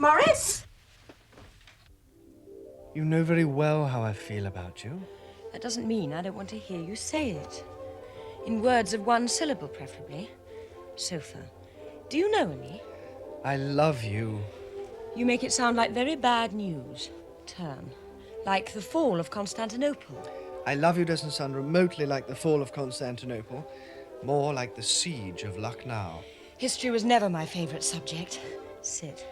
Morris? You know very well how I feel about you. That doesn't mean I don't want to hear you say it. In words of one syllable, preferably. Sofa, do you know any? I love you. You make it sound like very bad news. Turn. Like the fall of Constantinople. I love you doesn't sound remotely like the fall of Constantinople. More like the siege of Lucknow. History was never my favorite subject. Sit.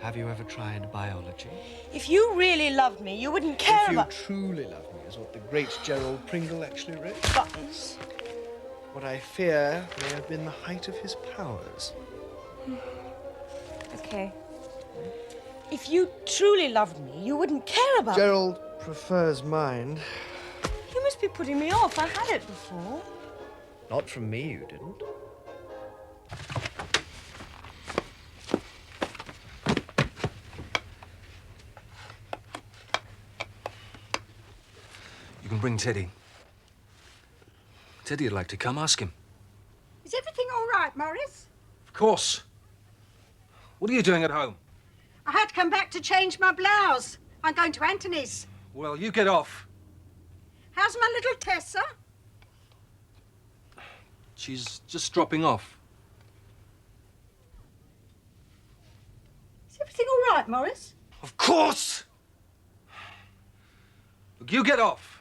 Have you ever tried biology? If you really loved me, you wouldn't care about... If you truly love me, is what the great Gerald Pringle actually wrote. Buttons. What I fear may have been the height of his powers. Okay. If you truly loved me, you wouldn't care about... Gerald prefers mine. You must be putting me off. I've had it before. Not from me, you didn't. You can bring Teddy. Teddy'd like to come. Ask him. Is everything all right, Morris? Of course. What are you doing at home? I had to come back to change my blouse. I'm going to Anthony's. Well, you get off. How's my little Tessa? She's just dropping off. Is everything all right, Morris? Of course! Look, you get off.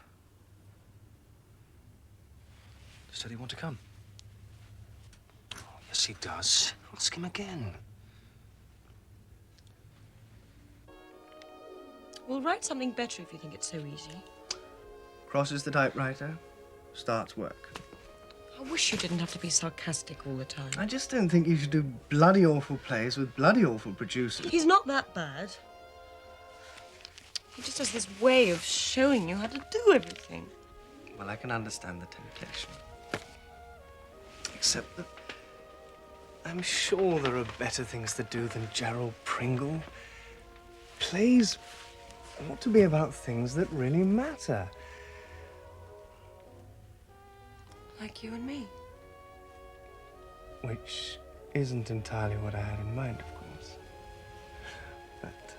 Does Teddy want to come? Oh, yes, he does. Ask him again. We'll write something better if you think it's so easy. Crosses the typewriter, starts work. I wish you didn't have to be sarcastic all the time. I just don't think you should do bloody awful plays with bloody awful producers. He's not that bad. He just has this way of showing you how to do everything. Well, I can understand the temptation. Except that I'm sure there are better things to do than Gerald Pringle. Plays ought to be about things that really matter. Like you and me. Which isn't entirely what I had in mind, of course. But...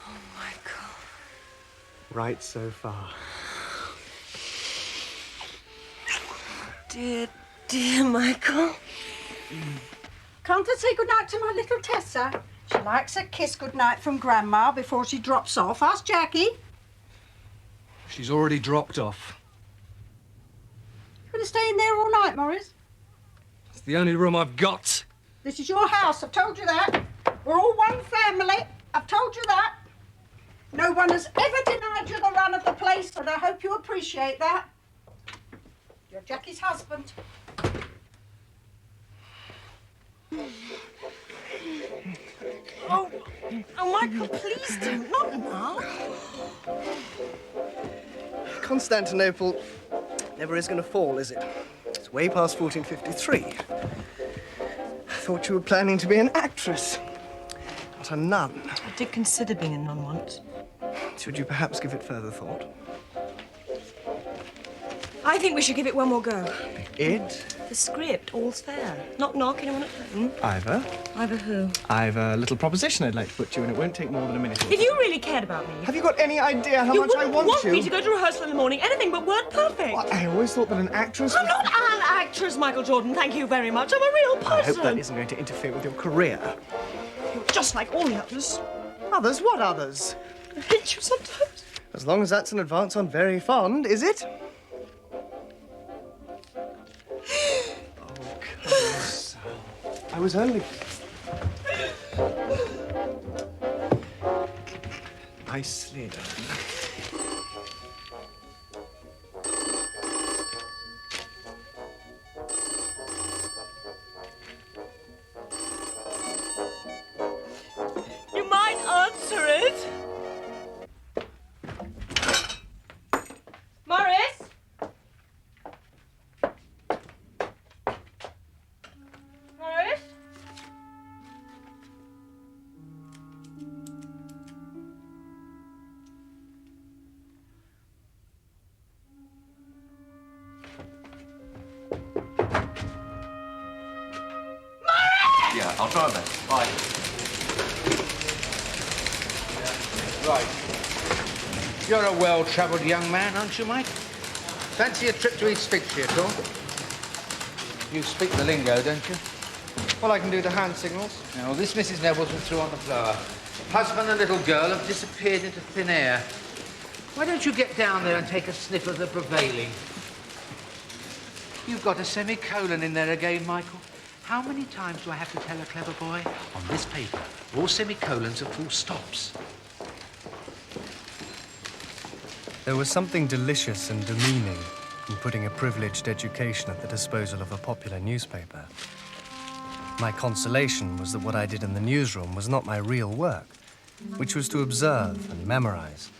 Oh, Michael. right so far. Dear, dear Michael. Can't I say goodnight to my little Tessa? She likes a kiss goodnight from Grandma before she drops off. Ask Jackie. She's already dropped off. You going to stay in there all night, Morris? It's the only room I've got. This is your house, I've told you that. We're all one family, I've told you that. No one has ever denied you the run of the place, and I hope you appreciate that. You're Jackie's husband. Oh, Michael, please don't. Not now. Constantinople never is going to fall, is it? It's way past 1453. I thought you were planning to be an actress, not a nun. I did consider being a nun once. Should you perhaps give it further thought? I think we should give it one more go. It? The script, all's fair. Knock, knock, anyone at home? Ivor? Ivor who? I've a little proposition I'd like to put to you, and it won't take more than a minute or If two. you really cared about me... Have you got any idea how you much I wouldn't want me to go to rehearsal in the morning, anything but word perfect. Well, I always thought that an actress... I'm not an actress, Michael Jordan, thank you very much. I'm a real person. I hope that isn't going to interfere with your career. You're just like all the others. Others? What others? I hate you sometimes. As long as that's an advance on very fond, is it? Oh, come on, Sal. I was only... Nicely done. You might answer it. Morris? Morris? I'll try my best. Bye. Right. You're a well-travelled young man, aren't you, Mike? Fancy a trip to East Fitchie at all? You speak the lingo, don't you? Well, I can do the hand signals. Now, this Mrs. Nevilleson threw on the flower. Husband and little girl have disappeared into thin air. Why don't you get down there and take a sniff of the prevailing? You've got a semicolon in there again, Michael. How many times do I have to tell a clever boy? On this paper, all semicolons are full stops. There was something delicious and demeaning in putting a privileged education at the disposal of a popular newspaper. My consolation was that what I did in the newsroom was not my real work, which was to observe and memorize,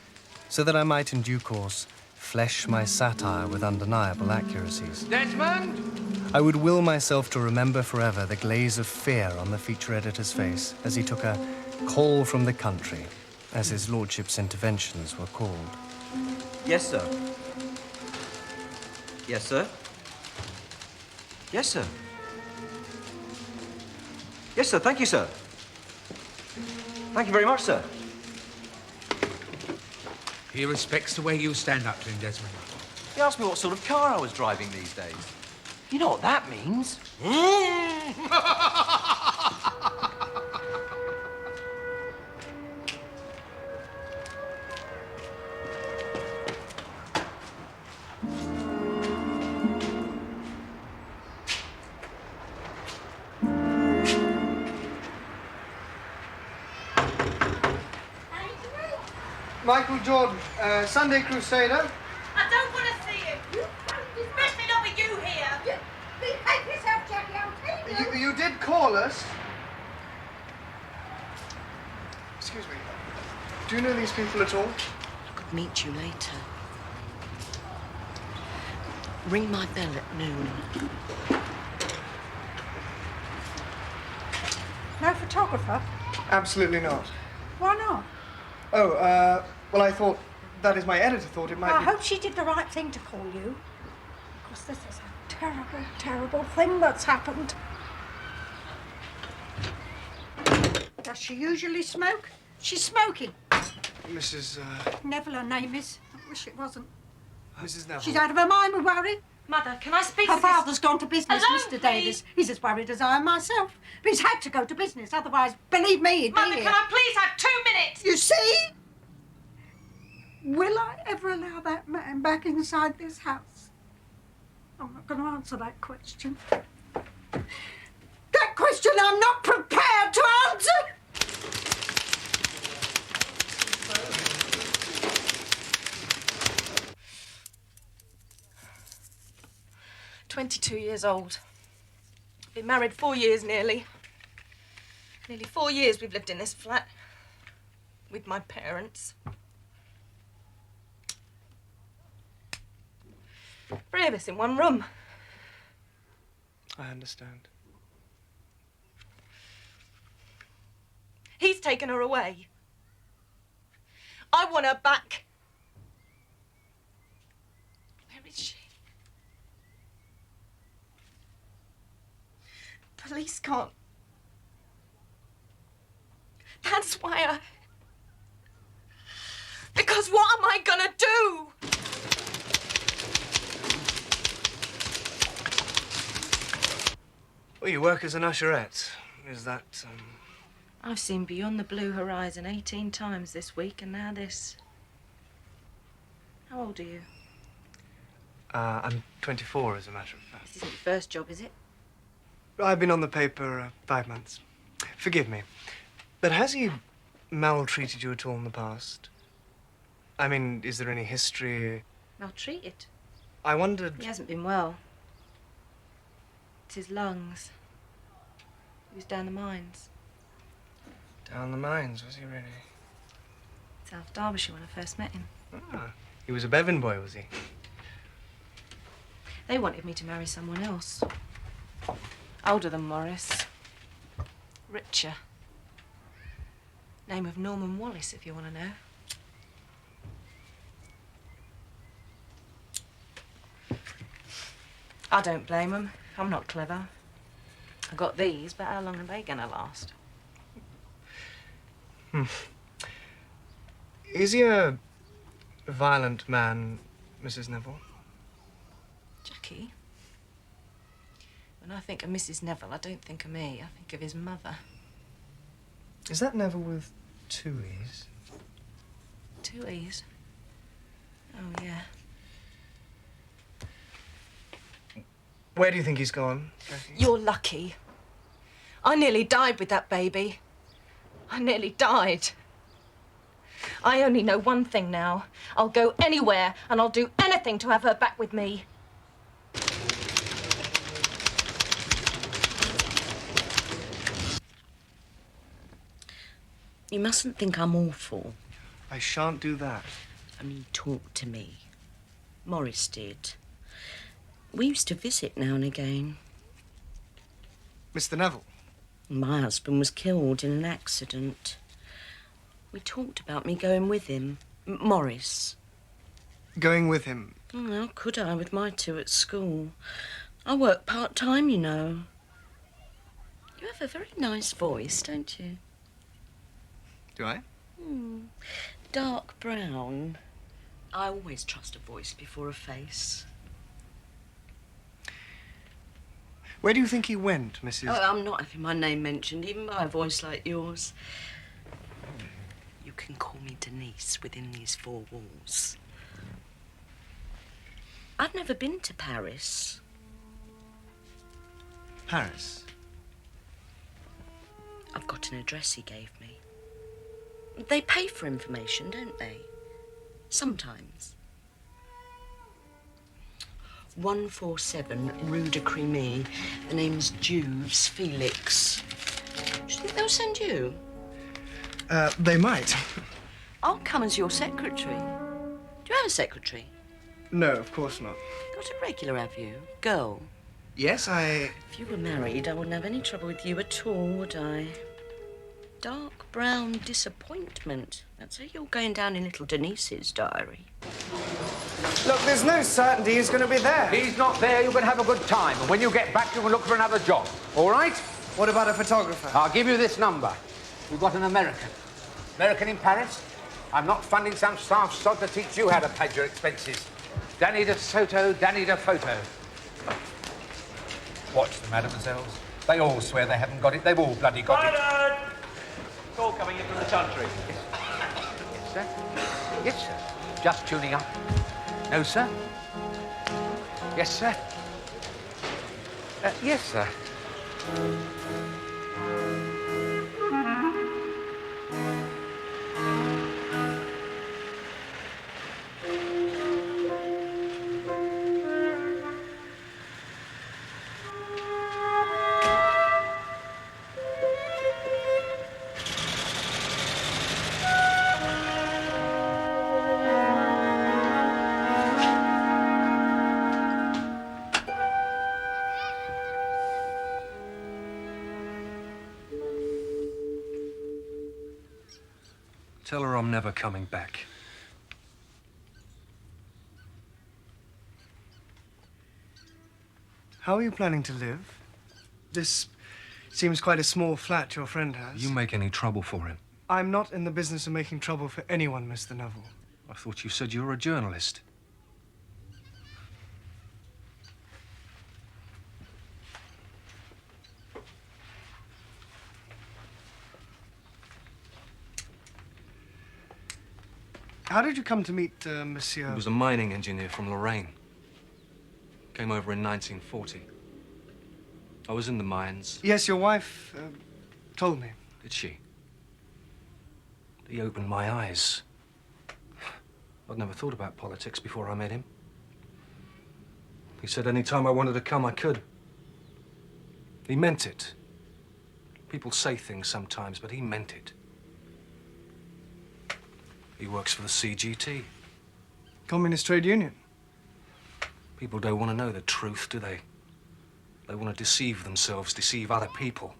so that I might in due course flesh my satire with undeniable accuracies. Desmond! I would will myself to remember forever the glaze of fear on the feature editor's face as he took a call from the country, as his lordship's interventions were called. Yes, sir. Yes, sir. Yes, sir. Yes, sir. Thank you, sir. Thank you very much, sir. He respects the way you stand up to him, Desmond. He asked me what sort of car I was driving these days. You know what that means? Michael Jordan, Sunday Crusader. I don't want to see him. Especially not with you here. Behave yourself, Jackie, I'm telling you. You did call us. Excuse me. Do you know these people at all? I could meet you later. Ring my bell at noon. No photographer? Absolutely not. Why not? Oh, well, I thought, that is, my editor thought it might I be... hope she did the right thing to call you. Because this is a terrible, terrible thing that's happened. Does she usually smoke? She's smoking. Mrs. Neville, her name is. I wish it wasn't. Mrs. Neville. She's out of her mind with worry. Mother, can I speak Her to this? father's gone to business, Alone, Mr. Davis. He's as worried as I am myself. But he's had to go to business, otherwise, believe me, he'd Mother, be can here. I please have 2 minutes? You see? Will I ever allow that man back inside this house? I'm not going to answer that question. That question I'm not prepared to answer! 22 years old. Been married 4 years nearly. Nearly 4 years we've lived in this flat. With my parents. 3 of us in one room. I understand. He's taken her away. I want her back. Where is she? Police can't. That's why Because what am I gonna do? Well, you work as an usherette. Is that, I've seen beyond the blue horizon 18 times this week, and now this. How old are you? I'm 24, as a matter of fact. This isn't your first job, is it? I've been on the paper 5 months. Forgive me, but has he maltreated you at all in the past? I mean, is there any history? Maltreated? I wondered... He hasn't been well. It's his lungs. He was down the mines. Down the mines, was he really? South Derbyshire when I first met him. Ah, he was a Bevan boy, was he? They wanted me to marry someone else. Older than Morris. Richer. Name of Norman Wallace, if you want to know. I don't blame them. I'm not clever. I got these, but how long are they gonna last? Is he a violent man, Mrs. Neville? Jackie? When I think of Mrs. Neville, I don't think of me. I think of his mother. Is that Neville with 2 E's? 2 E's? Oh, yeah. Where do you think he's gone, Jackie? You're lucky. I nearly died with that baby. I nearly died. I only know one thing now. I'll go anywhere and I'll do anything to have her back with me. You mustn't think I'm awful. I shan't do that. I mean, talk to me. Morris did. We used to visit now and again. Mr. Neville? My husband was killed in an accident. We talked about me going with him. Morris. Going with him? Oh, how could I with my 2 at school? I work part-time, you know. You have a very nice voice, don't you? Do I? Dark brown. I always trust a voice before a face. Where do you think he went, Mrs. Oh, I'm not having my name mentioned, even by a voice like yours. You can call me Denise within these 4 walls. I've never been to Paris. Paris? I've got an address he gave me. They pay for information, don't they? Sometimes. 147 Rue de Crémy. The name's Jeeves Felix. Do you think they'll send you? They might. I'll come as your secretary. Do you have a secretary? No, of course not. Got a regular, have you? Girl? Yes, If you were married, I wouldn't have any trouble with you at all, would I? Dark brown disappointment. That's how you're going down in little Denise's diary. Look, there's no certainty he's going to be there. He's not there, you're going to have a good time. And when you get back, you can look for another job. All right? What about a photographer? I'll give you this number. We've got an American. American in Paris? I'm not funding some staff sod to teach you how to pad your expenses. Danny de Soto, Danny de Photo. Watch them, mademoiselles. They all swear they haven't got it. They've all bloody got it. Bernard! Call coming in from the country. Yes, sir. Yes, sir. Just tuning up. No, sir. Yes, sir. Yes, sir. Tell her I'm never coming back. How are you planning to live? This seems quite a small flat your friend has. You make any trouble for him? I'm not in the business of making trouble for anyone, Mr. Neville. I thought you said you were a journalist. How did you come to meet Monsieur? He was a mining engineer from Lorraine. Came over in 1940. I was in the mines. Yes, your wife told me. Did she? He opened my eyes. I'd never thought about politics before I met him. He said any time I wanted to come, I could. He meant it. People say things sometimes, but he meant it. He works for the CGT. Communist Trade Union. People don't want to know the truth, do they? They want to deceive themselves, deceive other people.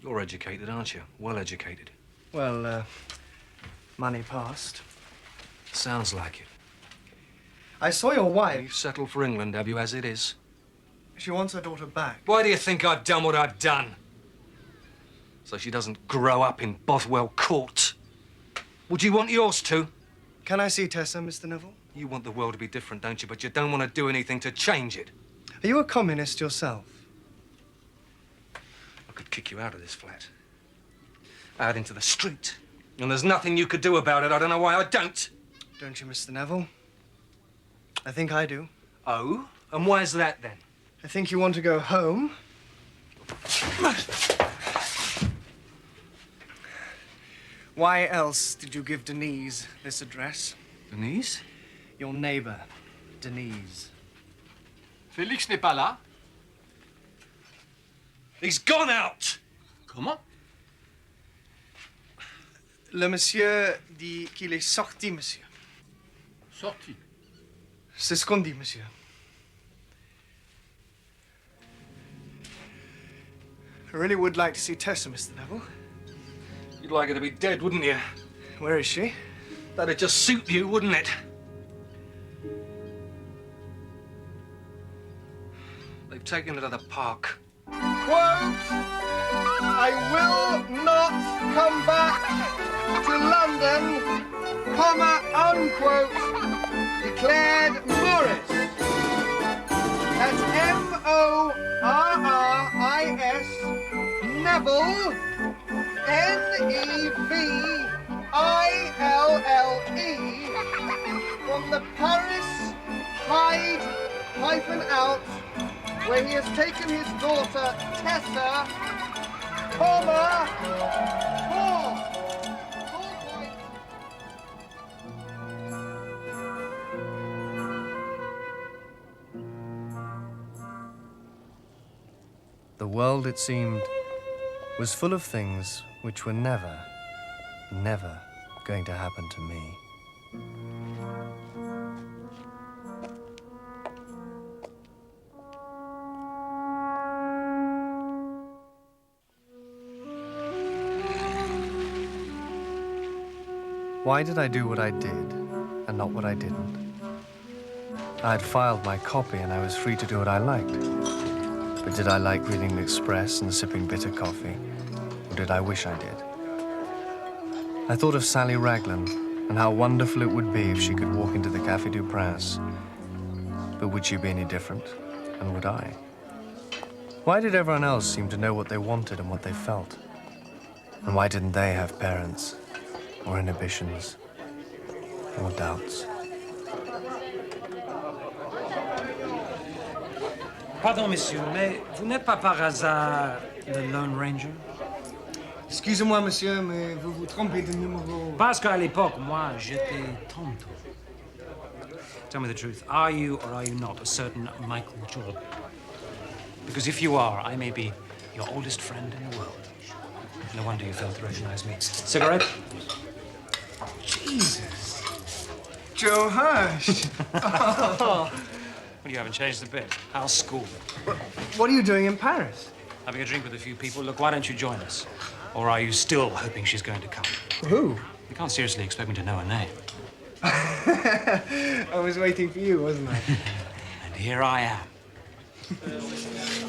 You're educated, aren't you? Well educated. Well, money passed. Sounds like it. I saw your wife. You've settled for England, have you, as it is? She wants her daughter back. Why do you think I've done what I've done? So she doesn't grow up in Bothwell Court. Would you want yours to? Can I see Tessa, Mr. Neville? You want the world to be different, don't you? But you don't want to do anything to change it. Are you a communist yourself? I could kick you out of this flat. Out into the street. And there's nothing you could do about it. I don't know why I don't. Don't you, Mr. Neville? I think I do. Oh? And why's that, then? I think you want to go home. Why else did you give Denise this address? Denise? Your neighbor, Denise. Félix n'est pas là. He's gone out! Comment? Le monsieur dit qu'il est sorti, monsieur. Sorti. C'est ce qu'on dit, monsieur. I really would like to see Tessa, Mr. Neville. You'd like her to be dead, wouldn't you? Where is she? That'd just suit you, wouldn't it? They've taken her to the park. Quote, I will not come back to London, comma, unquote, declared Morris. That's M-O-R-R-I-S, Neville, N-E-V-I-L-L-E, from the Paris Hyde-out, where he has taken his daughter, Tessa, comma, The world, it seemed, was full of things which were never, never going to happen to me. Why did I do what I did and not what I didn't? I had filed my copy and I was free to do what I liked. But did I like reading the Express and sipping bitter coffee? Or did I wish I did? I thought of Sally Raglan and how wonderful it would be if she could walk into the Café du Prince. But would she be any different? And would I? Why did everyone else seem to know what they wanted and what they felt? And why didn't they have parents? Or inhibitions, or doubts. Pardon, monsieur, mais vous n'êtes pas par hasard le Lone Ranger? Excusez-moi, monsieur, mais vous vous trompez de numéro. Parce qu'à l'époque, moi, j'étais tonto. Tell me the truth, are you or are you not a certain Michael Jordan? Because if you are, I may be your oldest friend in the world. No wonder you failed to recognize me. Cigarette? Jesus. Joe Hirsch. Well, you haven't changed a bit. How's school? What are you doing in Paris? Having a drink with a few people. Look, why don't you join us? Or are you still hoping she's going to come? Who? You can't seriously expect me to know her name. I was waiting for you, wasn't I? And here I am.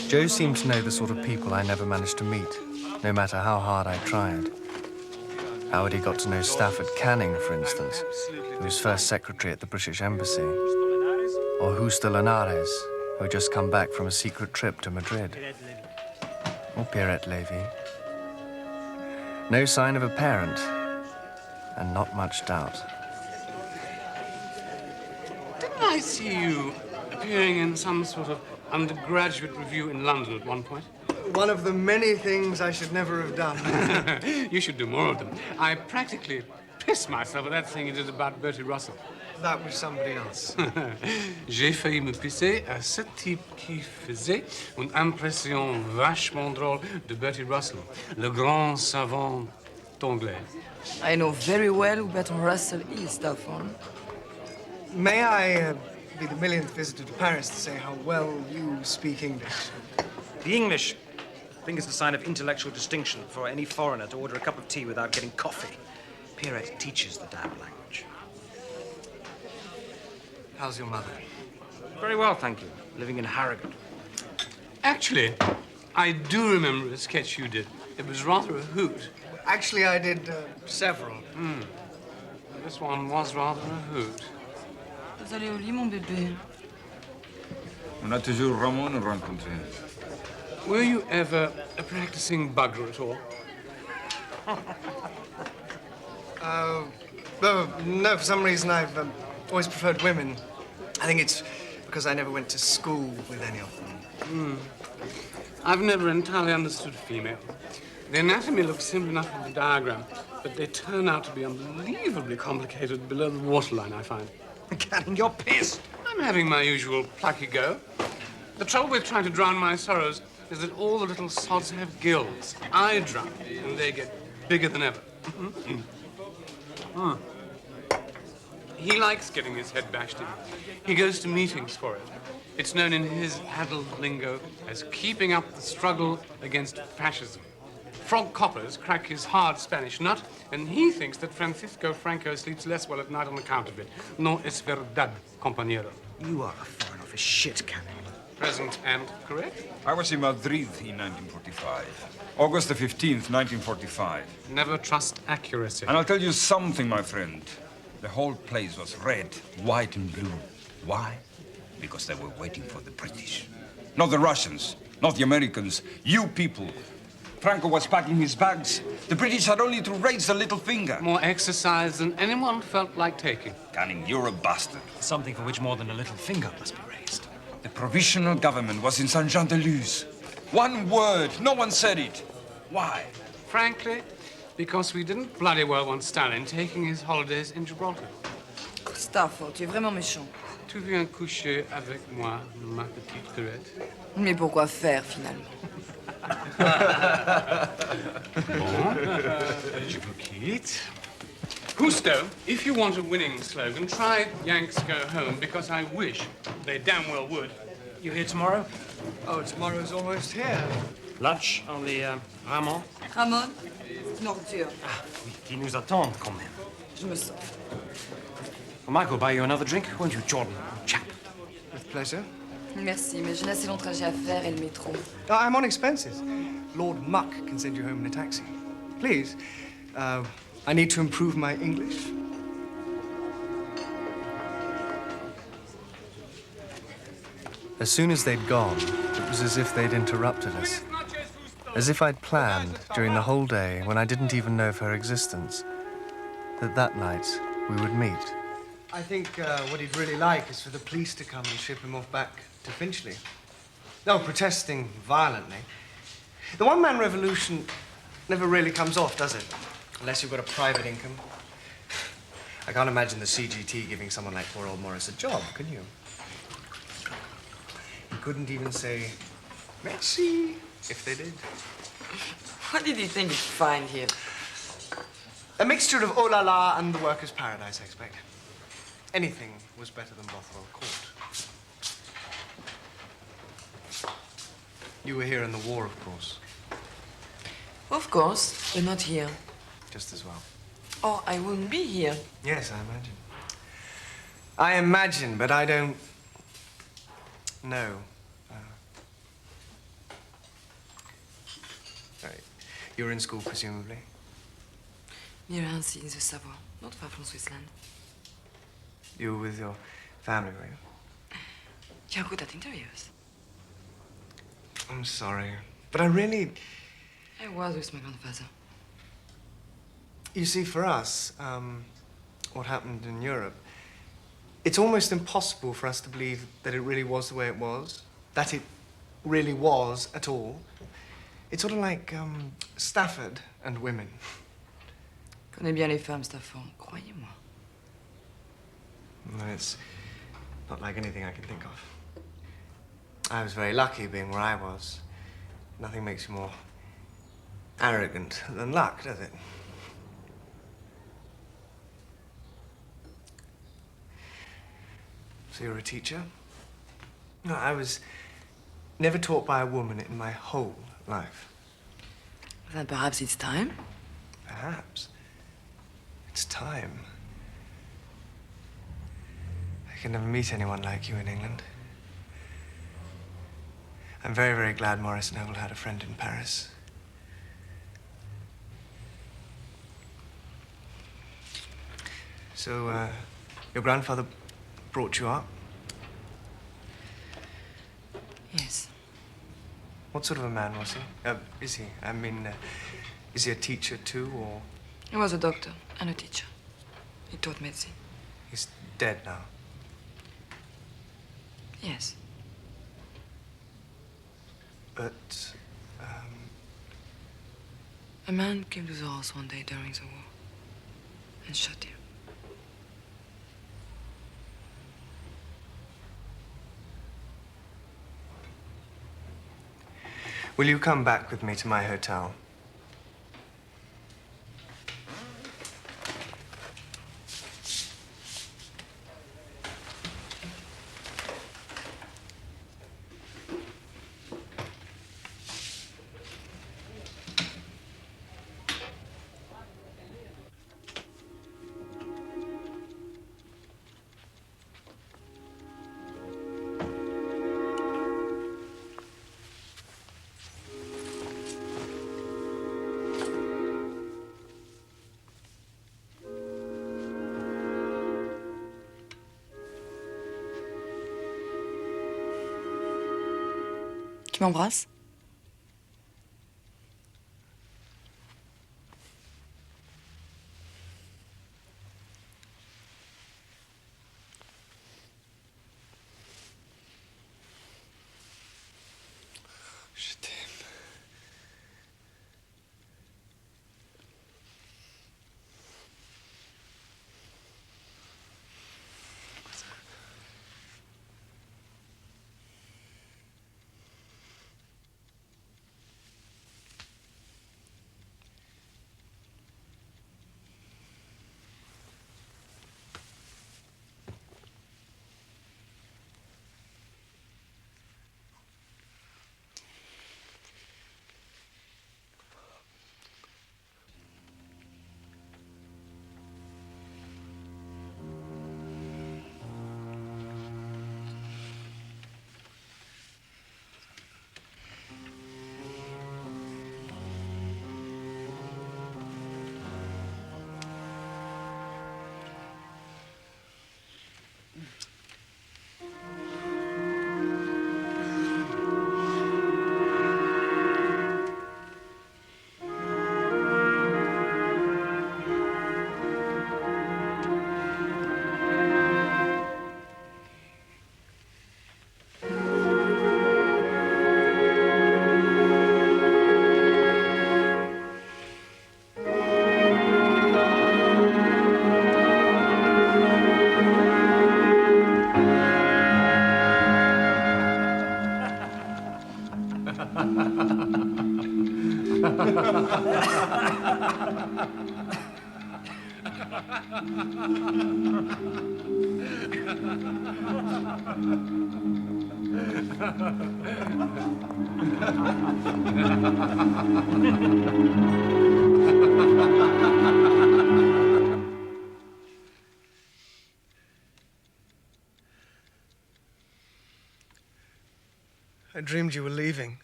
Joe seemed to know the sort of people I never managed to meet, no matter how hard I tried. How had he got to know Stafford Canning, for instance, who was first secretary at the British Embassy? Or Justo Linares, who had just come back from a secret trip to Madrid? Or Pierrette Levy? No sign of a parent, and not much doubt. Didn't I see you appearing in some sort of undergraduate review in London at one point? One of the many things I should never have done. You should do more of them. I practically pissed myself at that thing you did about Bertie Russell. That was somebody else. J'ai failli me pisser à ce type qui faisait une impression vachement drôle de Bertie Russell, le grand savant anglais. I know very well who Bertrand Russell is, Stafford. May I be the millionth visitor to Paris to say how well you speak English? The English think it's a sign of intellectual distinction for any foreigner to order a cup of tea without getting coffee. Pierrette teaches the damn language. How's your mother? Very well, thank you. Living in Harrogate. Actually, I do remember a sketch you did. It was rather a hoot. Actually, I did several. This one was rather a hoot. Vous allez au lit, mon bébé. On a toujours Ramon nous rencontrer. Were you ever a practicing bugger at all? No, for some reason I've always preferred women. I think it's because I never went to school with any of them. I've never entirely understood female. The anatomy looks simple enough in the diagram, but they turn out to be unbelievably complicated below the waterline, I find. Cannon, you're pissed. I'm having my usual plucky go. The trouble with trying to drown my sorrows is that all the little sods have gills. I drown, and they get bigger than ever. He likes getting his head bashed in. He goes to meetings for it. It's known in his adult lingo as keeping up the struggle against fascism. Frog coppers crack his hard Spanish nut, and he thinks that Francisco Franco sleeps less well at night on account of it. No es verdad, compañero. You are a foreign office shit cannon. Present and correct? I was in Madrid in 1945. August the 15th, 1945. Never trust accuracy. And I'll tell you something, my friend. The whole place was red, white, and blue. Why? Because they were waiting for the British. Not the Russians, not the Americans, you people. Franco was packing his bags. The British had only to raise a little finger. More exercise than anyone felt like taking. Canning, you're a bastard. Something for which more than a little finger must be raised. The provisional government was in Saint-Jean-de-Luz. One word, no one said it. Why? Frankly, because we didn't bloody well want Stalin taking his holidays in Gibraltar. Stafford, tu es vraiment méchant. Tu viens coucher avec moi, ma petite crevette? Mais pourquoi faire, finalement? Bon, je vous quitte. Cousteau, if you want a winning slogan, try Yanks Go Home, because I wish they damn well would. You here tomorrow? Oh, tomorrow's almost here. Lunch on the Ramon? Ramon? Une ordure. Ah, oui, qui nous attend quand même. Je me sens. Well, Michael, buy you another drink, won't you, Jordan, chap? With pleasure. Merci, mais j'ai un assez long trajet à faire et le métro. I'm on expenses. Lord Muck can send you home in a taxi. Please, I need to improve my English. As soon as they'd gone, it was as if they'd interrupted us. As if I'd planned during the whole day, when I didn't even know of her existence, that night we would meet. I think what he'd really like is for the police to come and ship him off back to Finchley. No, protesting violently. The one-man revolution never really comes off, does it? Unless you've got a private income. I can't imagine the CGT giving someone like poor old Morris a job, can you? You couldn't even say, merci, if they did. What did you think you'd find here? A mixture of oh la la and the workers' paradise, I expect. Anything was better than Bothwell Court. You were here in the war, of course. Of course, but not here. Just as well. Oh, I wouldn't be here. Yes, I imagine. I imagine, but I don't know. Right. You were in school, presumably? Near Annecy, in the Savoie, not far from Switzerland. You were with your family, were you? You're good at interviews. I'm sorry, but I really... I was with my grandfather. You see, for us, what happened in Europe, it's almost impossible for us to believe that it really was the way it was, that it really was at all. It's sort of like Stafford and women. Connais bien les femmes, Stafford, croyez-moi. Well, it's not like anything I can think of. I was very lucky being where I was. Nothing makes you more arrogant than luck, does it? So you're a teacher? No, I was never taught by a woman in my whole life. Then perhaps it's time? Perhaps. It's time. I can never meet anyone like you in England. I'm very, very glad Maurice Neville had a friend in Paris. So, your grandfather brought you up? Yes. What sort of a man was he? Is he? I mean, is he a teacher too, or...? He was a doctor and a teacher. He taught medicine. He's dead now. Yes. But, A man came to the house one day during the war and shot him. Will you come back with me to my hotel? Tu m'embrasses? Je t'aime. I dreamed you were leaving.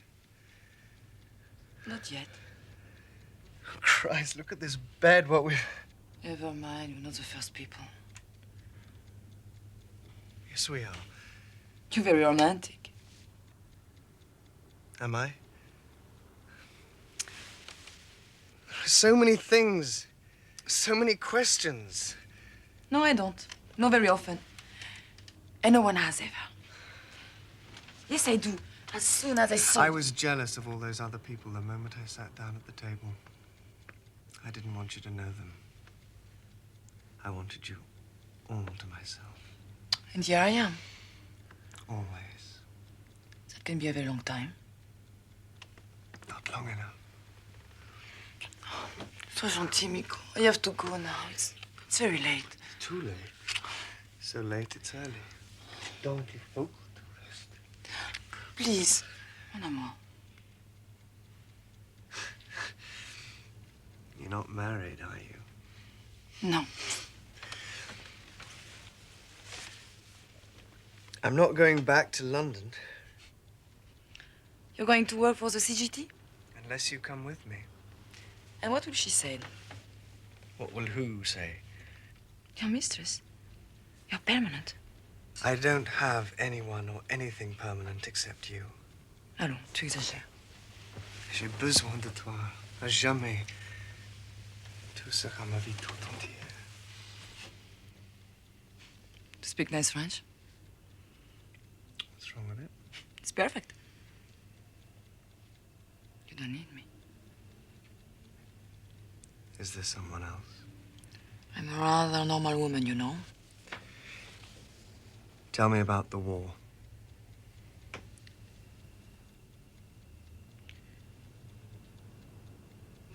Not yet. Oh, Christ, look at this bed, what we... Never mind, we're not the first people. Yes, we are. You're very romantic. Am I? So many things. So many questions. No, I don't. Not very often. And no one has ever. Yes, I do. As soon as I saw... I was jealous of all those other people the moment I sat down at the table. I didn't want you to know them. I wanted you all to myself. And here I am. Always. That can be a very long time. Not long enough. Sois gentil, Miko. I have to go now. It's very late. It's too late. So late, it's early. Don't you go to rest? Please, mon amour. You're not married, are you? No. I'm not going back to London. You're going to work for the CGT? Unless you come with me. And what will she say? What will who say? Your mistress. You're permanent. I don't have anyone or anything permanent except you. Allons, tu exagères. J'ai besoin de toi. À jamais. Tu seras ma vie tout entière. To speak nice French? What's wrong with it? It's perfect. You don't need me. Is there someone else? I'm a rather normal woman, you know. Tell me about the war.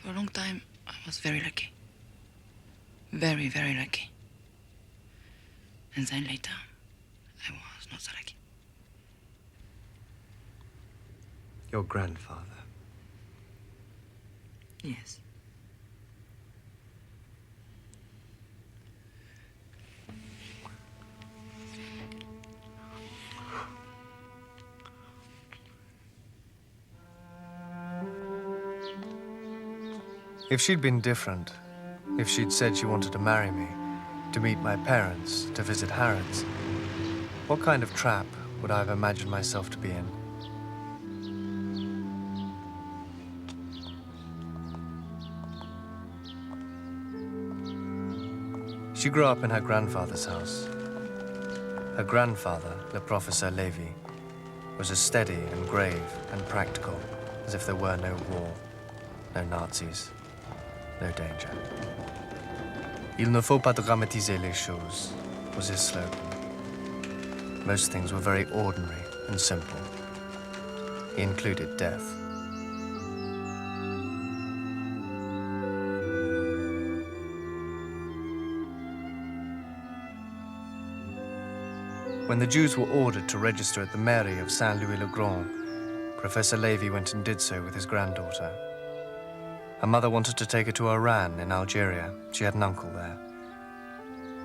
For a long time, I was very lucky. Very, very lucky. And then later, I was not so lucky. Your grandfather. Yes. If she'd been different, if she'd said she wanted to marry me, to meet my parents, to visit Harrods, what kind of trap would I have imagined myself to be in? She grew up in her grandfather's house. Her grandfather, le Professeur Lévy, was as steady and grave and practical as if there were no war, no Nazis, no danger. Il ne faut pas dramatiser les choses, was his slogan. Most things were very ordinary and simple. He included death. When the Jews were ordered to register at the mairie of Saint-Louis-le-Grand, Professor Lévy went and did so with his granddaughter. Her mother wanted to take her to Oran in Algeria. She had an uncle there.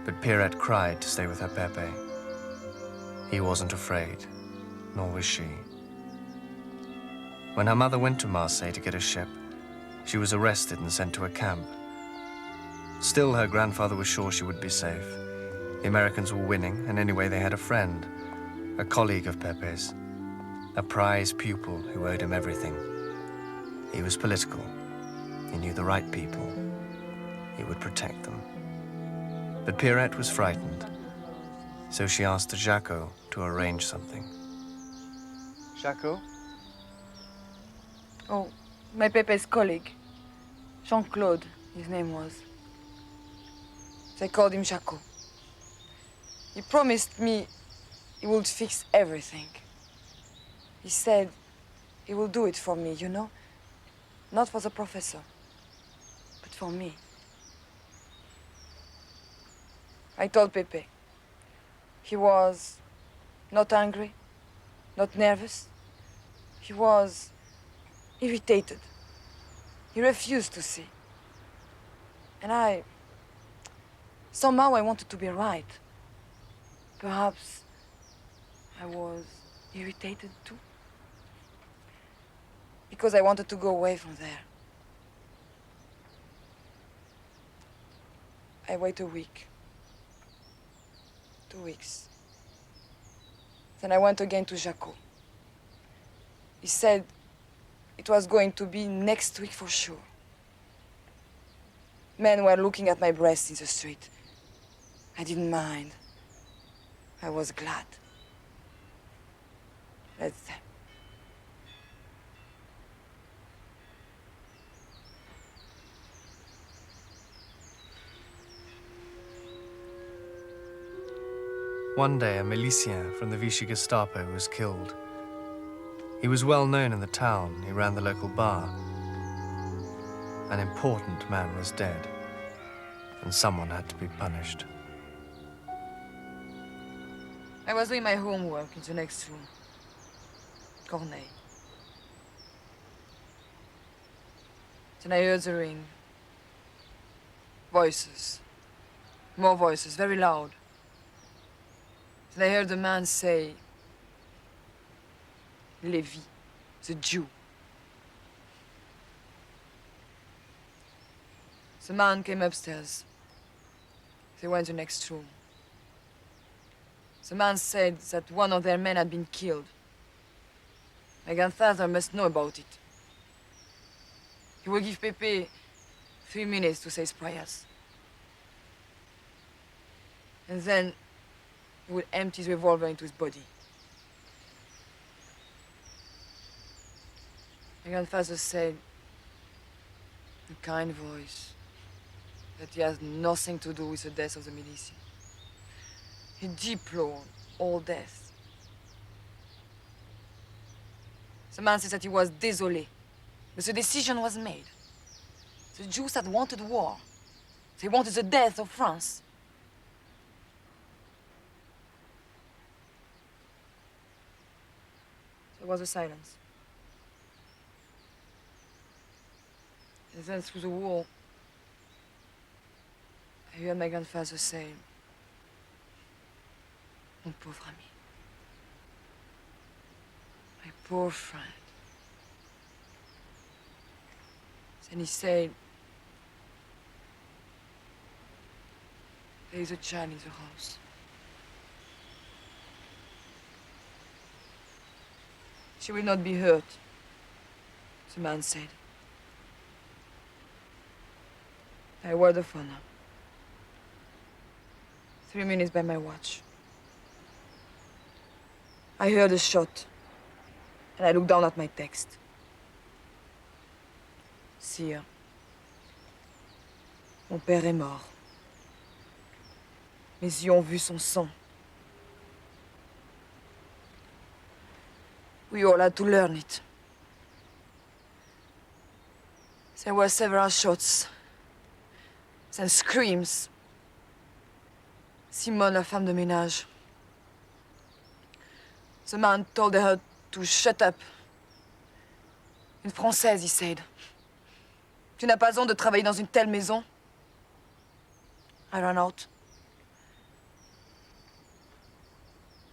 But Pierrette cried to stay with her Pepe. He wasn't afraid, nor was she. When her mother went to Marseille to get a ship, she was arrested and sent to a camp. Still, her grandfather was sure she would be safe. The Americans were winning, and anyway they had a friend, a colleague of Pepe's, a prize pupil who owed him everything. He was political. He knew the right people. He would protect them. But Pierrette was frightened, so she asked Jacques to arrange something. Jacques? Oh, my Pepe's colleague. Jean-Claude, his name was. They called him Jacques. He promised me he would fix everything. He said he will do it for me, you know? Not for the professor, but for me. I told Pepe. He was not angry, not nervous. He was irritated. He refused to see. And somehow I wanted to be right. Perhaps I was irritated too. Because I wanted to go away from there. I wait a week. 2 weeks. Then I went again to Jacques. He said it was going to be next week for sure. Men were looking at my breasts in the street. I didn't mind. I was glad. Let them. One day, a milicien from the Vichy Gestapo was killed. He was well known in the town. He ran the local bar. An important man was dead, and someone had to be punished. I was doing my homework in the next room. Corneille. Then I heard the ring. Voices. More voices, very loud. Then I heard the man say, Lévy. the Jew. The man came upstairs. They went to the next room. The man said that one of their men had been killed. My grandfather must know about it. He will give Pepe 3 minutes to say his prayers. And then he will empty his revolver into his body. My grandfather said, in a kind voice, that he has nothing to do with the death of the Medici. He deplored all death. The man says that he was désolé, but the decision was made. The Jews had wanted war. They wanted the death of France. There was a silence. And then through the wall, I heard my grandfather say, Mon pauvre ami. My poor friend. Then he said, there is a child in the house. She will not be hurt, the man said. I word of honor. 3 minutes by my watch. I heard a shot, and I looked down at my text. Sire, mon père est mort. Mes yeux ont vu son sang. We all had to learn it. There were several shots, then screams. Simone, la femme de ménage. The man told her to shut up. Une Française, he said. Tu n'as pas honte de travailler dans une telle maison? I ran out.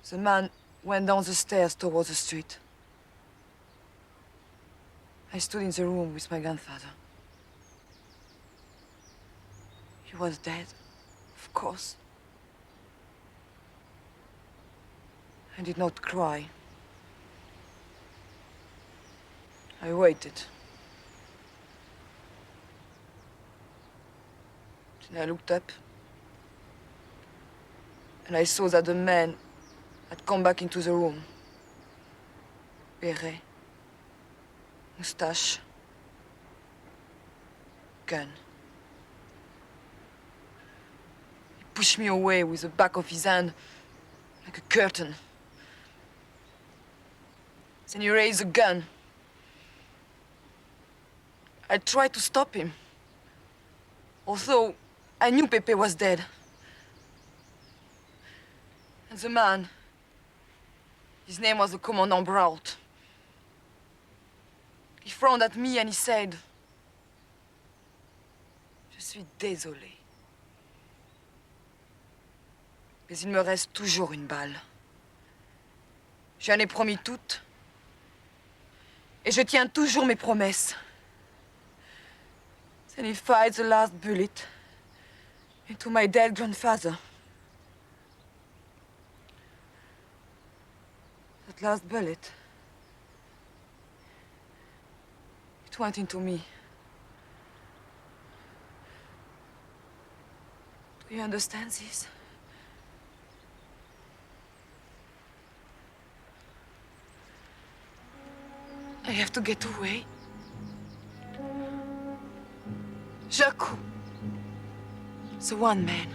The man went down the stairs towards the street. I stood in the room with my grandfather. He was dead, of course. I did not cry. I waited. Then I looked up, and I saw that the man had come back into the room. Beret, moustache, gun. He pushed me away with the back of his hand, like a curtain. Then he raised a gun. I tried to stop him, although I knew Pepe was dead. And the man, his name was the Commandant Braut. He frowned at me and he said, Je suis désolé. Mais il me reste toujours une balle. J'en ai promis toutes. Et je tiens toujours mes promesses. Then he fired the last bullet into my dead grandfather. That last bullet, it went into me. Do you understand this? I have to get away. Jacques, the one man.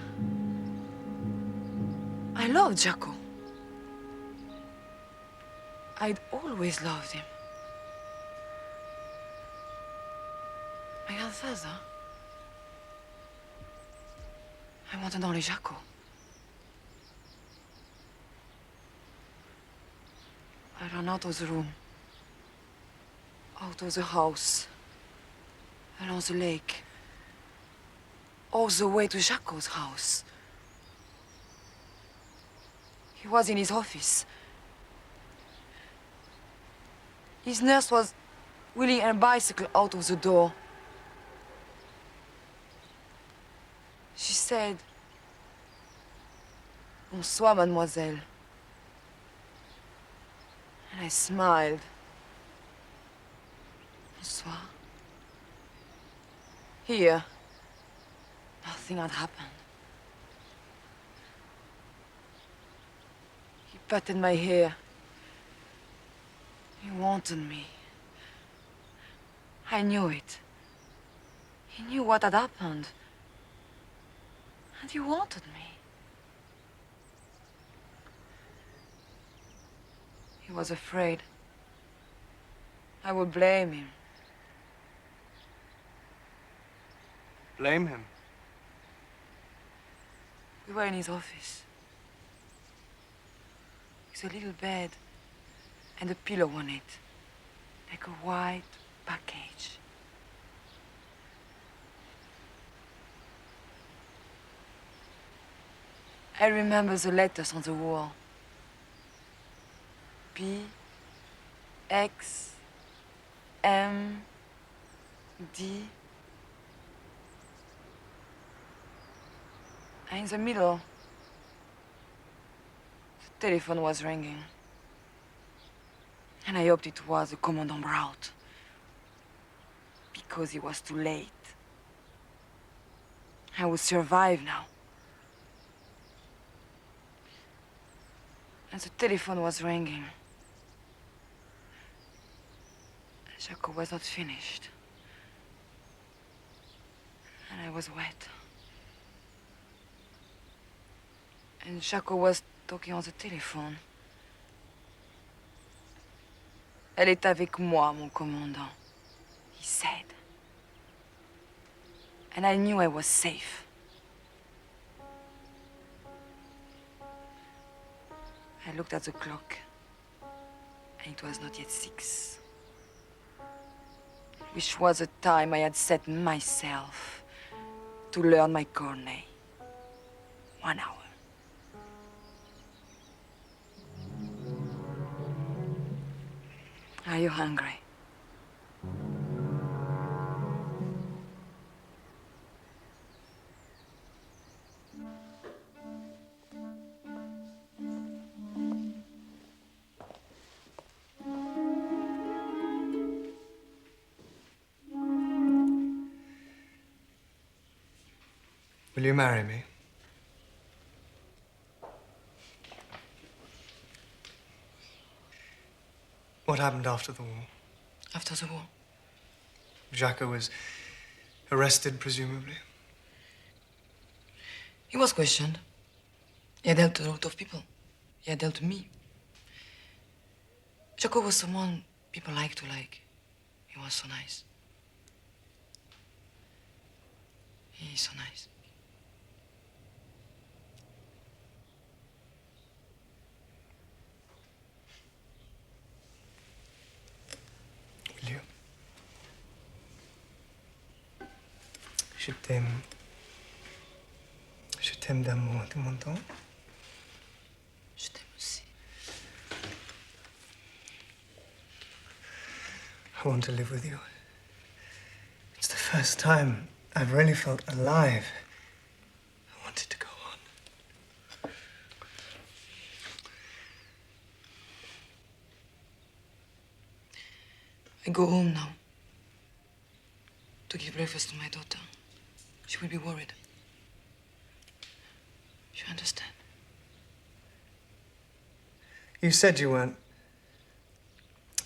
I loved Jacques. I'd always loved him. My grandfather. I want to know Jacques. I ran out of the room. Out of the house, along the lake, all the way to Jacques' house. He was in his office. His nurse was wheeling her bicycle out of the door. She said, "Bonsoir, mademoiselle." And I smiled. Bonsoir. Here, nothing had happened. He patted my hair. He wanted me. I knew it. He knew what had happened. And he wanted me. He was afraid I would blame him. Blame him? We were in his office. With a little bed and a pillow on it, like a white package. I remember the letters on the wall. P, X, M, D. And in the middle, the telephone was ringing. And I hoped it was the Commandant Braut. Because it was too late. I would survive now. And the telephone was ringing. Jaco was not finished. And I was wet. And Jaco was talking on the telephone. Elle est avec moi, mon commandant, he said. And I knew I was safe. I looked at the clock, and it was not yet 6. Which was the time I had set myself to learn my cornet. 1 hour. Are you hungry? Will you marry me? What happened after the war? After the war? Jaco was arrested, presumably. He was questioned. He had helped a lot of people. He had helped me. Jaco was someone people like to like. He was so nice. He's so nice. Will you? Je t'aime. Je t'aime d'amour, tu m'entends? Je t'aime aussi. I want to live with you. It's the first time I've really felt alive. I wanted to go on. I go home now to give breakfast to my daughter. She will be worried. You understand? You said you weren't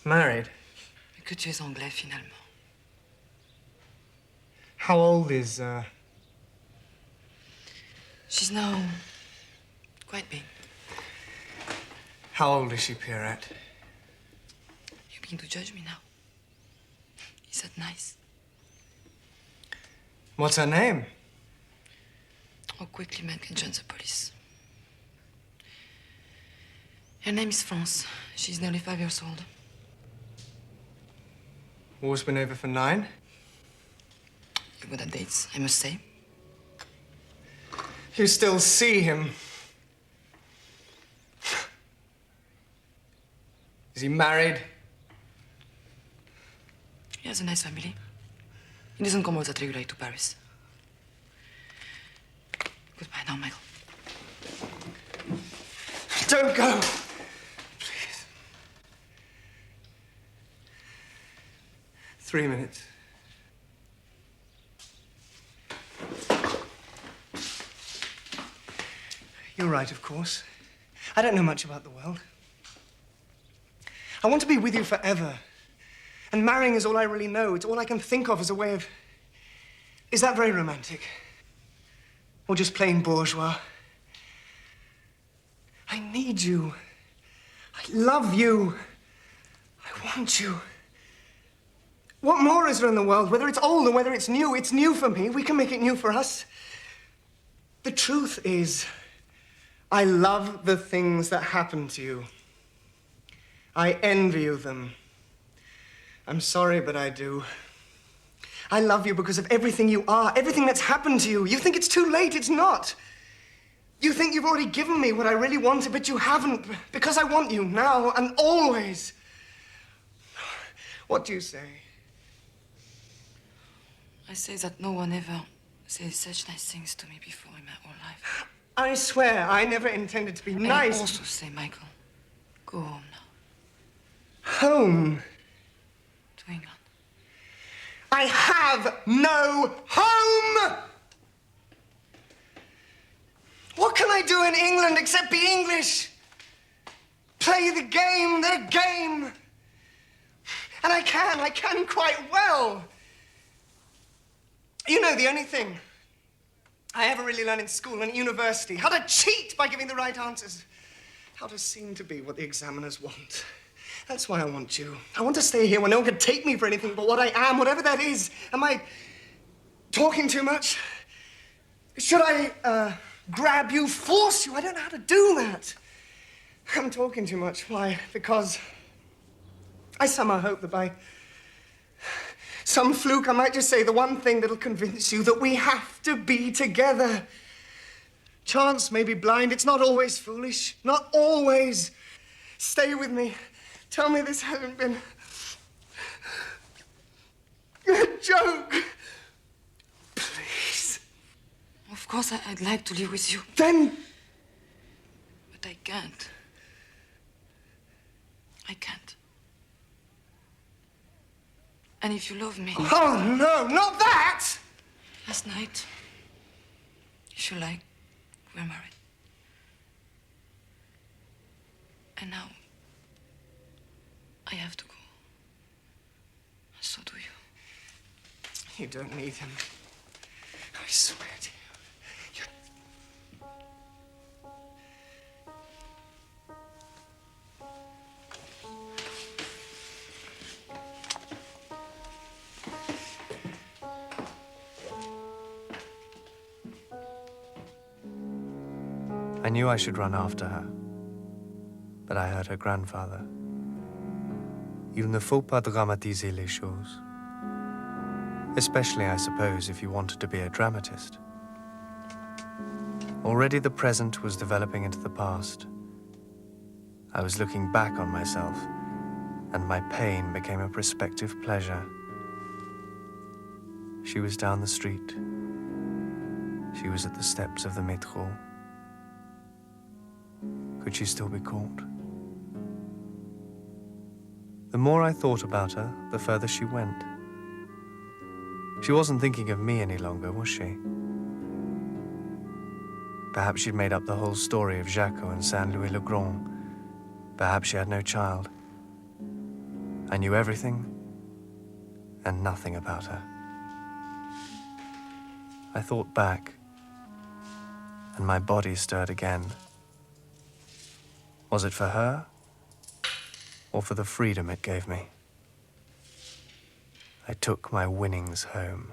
married. Mais que tu es anglais, finalement. How old is, She's now quite big. How old is she, Pierrette? You begin to judge me now. Is that nice? What's her name? How quickly men can join the police. Her name is France. She's nearly 5 years old. War's been over for 9? You're good at dates, I must say. You still see him. Is he married? He has a nice family. He doesn't come out that regularly to Paris. Goodbye now, Michael. Don't go! Please. 3 minutes. You're right, of course. I don't know much about the world. I want to be with you forever. And marrying is all I really know. It's all I can think of as a way of... Is that very romantic? Or just plain bourgeois? I need you. I love you. I want you. What more is there in the world? Whether it's old or whether it's new for me. We can make it new for us. The truth is, I love the things that happen to you. I envy you them. I'm sorry, but I do. I love you because of everything you are, everything that's happened to you. You think it's too late. It's not. You think you've already given me what I really wanted, but you haven't, because I want you now and always. What do you say? I say that no one ever said such nice things to me before in my whole life. I swear, I never intended to be nice. I also say, Michael, go home now. Home? To England. I have no home! What can I do in England except be English? Play the game, their game. And I can quite well. You know, the only thing I ever really learned in school and at university, how to cheat by giving the right answers, how to seem to be what the examiners want. That's why I want you. I want to stay here where no one can take me for anything but what I am, whatever that is. Am I talking too much? Should I, grab you, force you? I don't know how to do that. I'm talking too much. Why? Because I somehow hope that by some fluke I might just say the one thing that'll convince you that we have to be together. Chance may be blind. It's not always foolish. Not always. Stay with me. Tell me this hasn't been a joke. Please. Of course, I'd like to live with you. Then... But I can't. I can't. And if you love me... Oh, no, not that! Last night, if you like, we're married. And now, I have to go. So do you. You don't need him. I swear to you. I knew I should run after her, but I heard her grandfather. Il ne faut pas dramatiser les choses. Especially, I suppose, if you wanted to be a dramatist. Already the present was developing into the past. I was looking back on myself, and my pain became a prospective pleasure. She was down the street. She was at the steps of the métro. Could she still be caught? The more I thought about her, the further she went. She wasn't thinking of me any longer, was she? Perhaps she'd made up the whole story of Jacques and Saint-Louis-le-Grand. Perhaps she had no child. I knew everything and nothing about her. I thought back, and my body stirred again. Was it for her, or for the freedom it gave me? I took my winnings home.